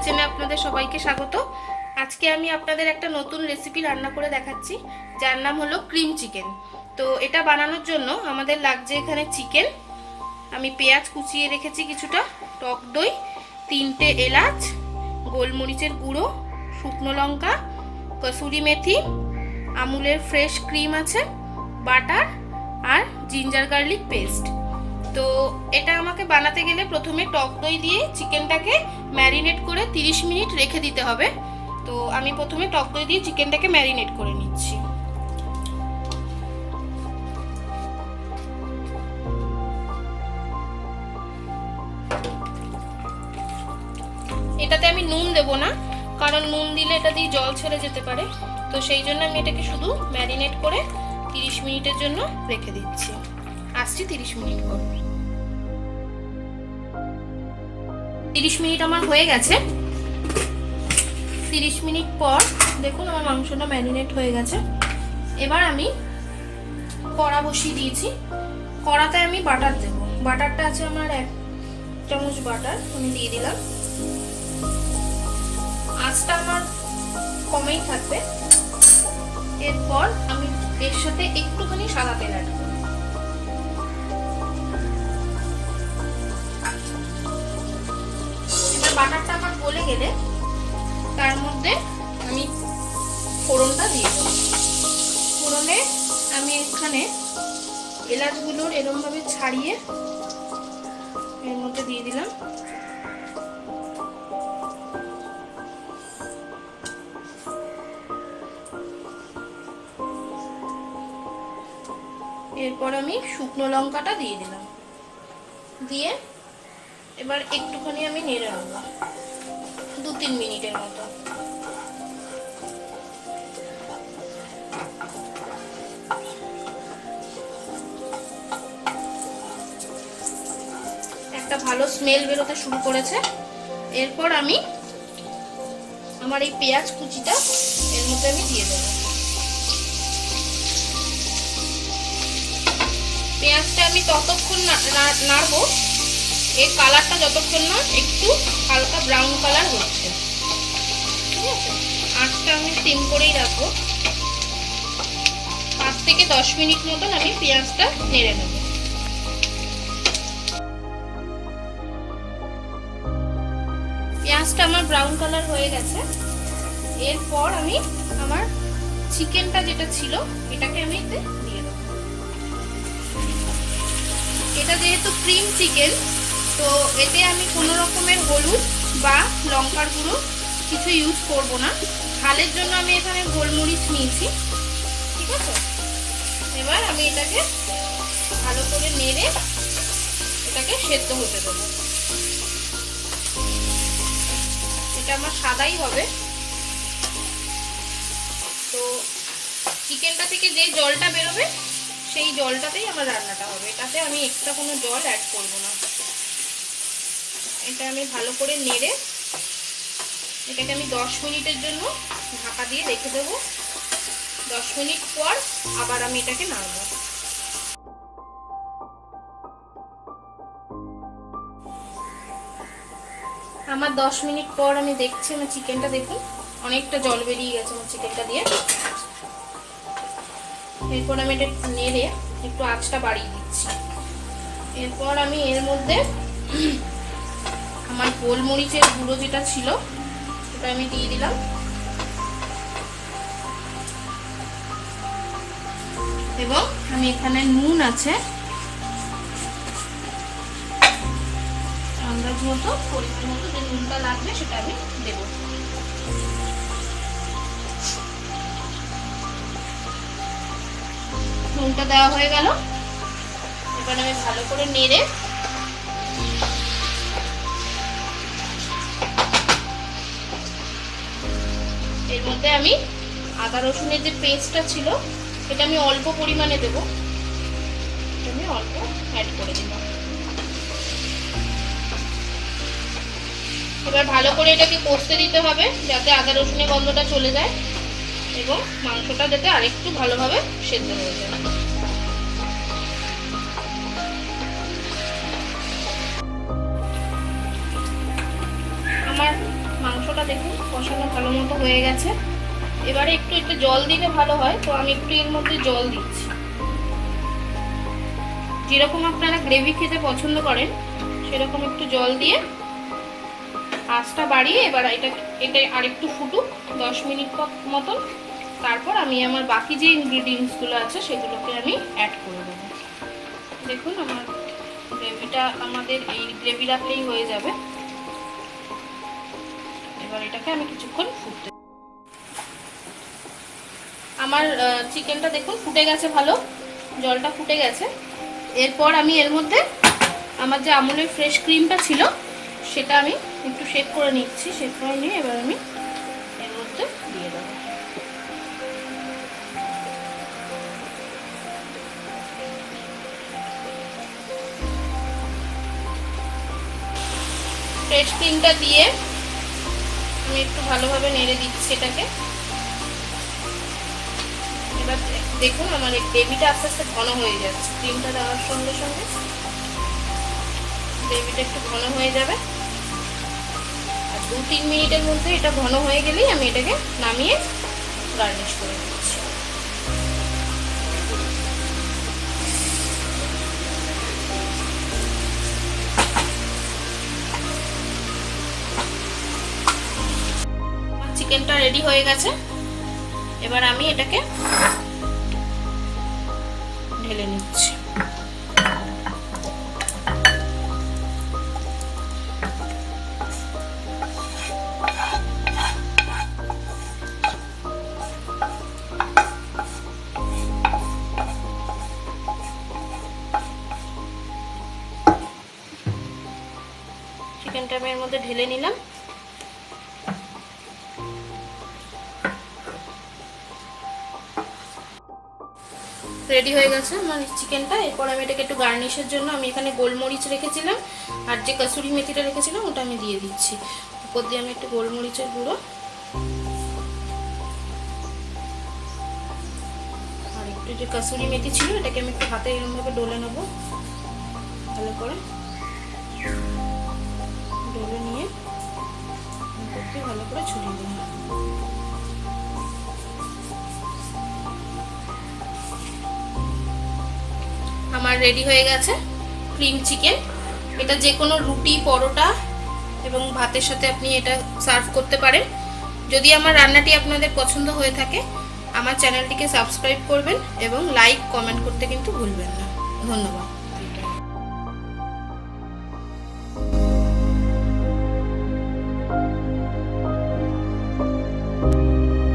কিচেনে আপনাদের সবাইকে স্বাগত। আজকে আমি আপনাদের একটা নতুন রেসিপি রান্না করে দেখাচ্ছি, যার নাম হলো ক্রিম চিকেন। তো এটা বানানোর জন্য আমাদের লাগছে এখানে চিকেন, আমি পেঁয়াজ কুচিয়ে রেখেছি কিছুটা, টক দই, 3টে এলাচ, গোলমরিচের গুঁড়ো, শুকনো লঙ্কা, কসুরি মেথি, আমুলের ফ্রেশ ক্রিম আছে, বাটার আর জিঞ্জার গার্লিক পেস্ট। তো এটা আমাকে বানাতে গেলে প্রথমে টক দই দিয়ে চিকেনটাকে ম্যারিনেট করে 30 মিনিট রেখে দিতে হবে। তো আমি প্রথমে টক দই দিয়ে চিকেনটাকে ম্যারিনেট করে নিচ্ছি। এটাতে আমি নুন দেব না, কারণ নুন দিলে এটা দিয়ে জল ছেড়ে যেতে পারে। তো সেই জন্য আমি এটাকে শুধু ম্যারিনেট করে 30 মিনিটের জন্য রেখে দিচ্ছি। আসছি 30 মিনিট পর। 30 মিনিট আমার হয়ে গেছে। 30 মিনিট পর দেখুন আমার মাংসটা ম্যারিনেট হয়ে গেছে। এবার আমি কড়া বসিয়ে দিয়েছি। কড়াতে আমি বাটার দেব। বাটারটা আছে আমার 1 চামচ বাটার, আমি দিয়ে দিলাম। আঁচটা আমার কমেই থাকবে। এরপর আমি এর সাথে একটুখানি সাদা তেল অ্যাড করব। এবার বাটারটা আমার গলে গেলে তার মধ্যে আমি ফোড়নটা দিয়ে দেব। ফোড়নে আমি এখানে এলাচগুলোর এরকমভাবে ছাড়িয়ে এর মধ্যে দিয়ে দিলাম। এরপর আমি শুকনো লঙ্কাটা দিয়ে দিলাম। দিয়ে এবার একটুখানি আমি নেড়ে নেব 2-3 মিনিটের মতো। একটা ভালো স্মেল বেরোতে শুরু করেছে। এরপর আমি আমার এই পেঁয়াজ কুচিটা এর মধ্যে আমি দিয়ে দেবো। পেঁয়াজটা আমি ততক্ষণ নাড়বো এর কালারটা যতক্ষণ না একটু হালকা ব্রাউন কালার হচ্ছে। ঠিক আছে, আঁচটা আমি সিম করেই রাখবো। 5 থেকে 10 মিনিট মতন আমি পেঁয়াজটা নেড়ে নেব। পেঁয়াজটা আমার ব্রাউন কালার হয়ে গেছে। এরপর আমি আমার চিকেনটা যেটা ছিল এটাকে আমি এতে দিয়ে দেবো। এটা যেহেতু ক্রিম চিকেন, তো এতে আমি কোনো রকমের হলুদ বা লঙ্কার গুঁড়ো কিছু ইউজ করব না। ঝালের জন্য আমি এখানে গোলমরিচ নিয়েছি। ঠিক আছে, এবার আমি এটাকে ভালো করে নেড়ে এটাকে সেদ্ধ হতে দেবো। এটা আমার সাদাই হবে। তো চিকেনটা থেকে যে জলটা বেরোবে সেই জলটাতেই আমার রান্নাটা হবে। এটাতে আমি এক্সট্রা কোনো জল অ্যাড করব না। এটা আমি ভালো করে নেড়ে এটাকে আমি 10 মিনিটের জন্য ঢাকা দিয়ে রেখে দেবো। 10 মিনিট পর আবার আমি এটাকে নাড়ব। আমার 10 মিনিট পর আমি দেখছি আমার চিকেনটা, দেখুন অনেকটা জল বেরিয়ে গেছে আমার চিকেনটা দিয়ে। এরপর আমি এটা নেড়ে একটু আঁচটা বাড়িয়ে দিচ্ছি। এরপর আমি এর মধ্যে আমার গোলমরিচের গুঁড়ো যেটা ছিল ওটা আমি দিয়ে দিলাম। এবং আমি এখানে নুন আছে আন্দাজ মতো, পরিমাণ মতো যে নুনটা লাগবে সেটা আমি দেব। নুনটা দেওয়া হয়ে গেল। এবার আমি ভালো করে নেড়ে এর মধ্যে আমি আদা রসুনের যে পেস্টটা ছিল এটা আমি অল্প পরিমাণে দেব। আমি অল্প অ্যাড করে দিলাম। এবার ভালো করে এটাকে কষতে দিতে হবে যাতে আদা রসুনের গন্ধটা চলে যায় এবং মাংসটা যাতে আরেকটু ভালোভাবে সেদ্ধ হয়ে যায়। আমার মাংস কষানো ভালো মতো হয়ে গেছে। এবারে একটু একটু জল দিলে ভালো হয়, তো আমি একটু এর মধ্যে জল দিচ্ছি। যেরকম আপনারা গ্রেভি খেতে পছন্দ করেন সেরকম একটু জল দিয়ে আঁচটা বাড়িয়ে এবার এটা আরেকটু ফুটুক 10 মিনিট মতন। তারপর আমি আমার বাকি যে ইনগ্রিডিয়েন্টসগুলো আছে সেগুলোকে আমি অ্যাড করে দেবো। দেখুন আমার গ্রেভিটা আমাদের এই গ্রেভি রাখলেই হয়ে যাবে। এবার এটাকে আমি কিছুক্ষণ ফুটতে, আমার চিকেনটা দেখুন ফুটে গেছে, ভালো জলটা ফুটে গেছে। এরপর আমি এর মধ্যে আমার যে আমুলের ফ্রেশ ক্রিমটা ছিল সেটা আমি একটু শেক করে নিচ্ছি। শেক করে নিয়ে এবার আমি এর মধ্যে দিয়ে দেবো। ফ্রেশ ক্রিমটা দিয়ে আমি একটু ভালোভাবে নেড়ে দিচ্ছি এটাকে। এবার দেখুন আমার এই গ্রেভিটা আস্তে আস্তে ঘন হয়ে যাচ্ছে। ক্রিমটা দেওয়ার সঙ্গে সঙ্গে গ্রেভিটা একটু ঘন হয়ে যাবে। আর 2-3 মিনিটের মধ্যে এটা ঘন হয়ে গেলেই আমি এটাকে নামিয়ে গার্নিশ করে দিচ্ছি। আমার চিকেনটা রেডি হয়ে গেছে। এবার আমি এটাকে ঢেলে নিচ্ছি। চিকেনটা আমি এর মধ্যে ঢেলে নিলাম। রেডি হয়ে গেছে আমার চিকেনটা। এরপর আমি এটাকে একটু গার্নিশের জন্য আমি এখানে গোলমরিচ রেখেছিলাম আর যে কসুরি মেথিটা রেখেছিলাম ওটা আমি দিয়ে দিচ্ছি। উপর দিয়ে আমি একটু গোলমরিচের গুঁড়ো আর একটু যে কসুরি মেথি ছিল এটাকে আমি একটু হাতে এরকমভাবে ডলে নেবো। ভালো করে ডলে নিয়ে ভালো করে ছড়িয়ে দেবো। আমার রেডি হয়ে গেছে ক্রিম চিকেন। এটা যে কোনো রুটি, পরোটা এবং ভাতের সাথে আপনি এটা সার্ভ করতে পারেন। যদি আমার রান্নাটি আপনাদের পছন্দ হয়ে থাকে আমার চ্যানেলটিকে সাবস্ক্রাইব করবেন এবং লাইক কমেন্ট করতে কিন্তু ভুলবেন না। ধন্যবাদ।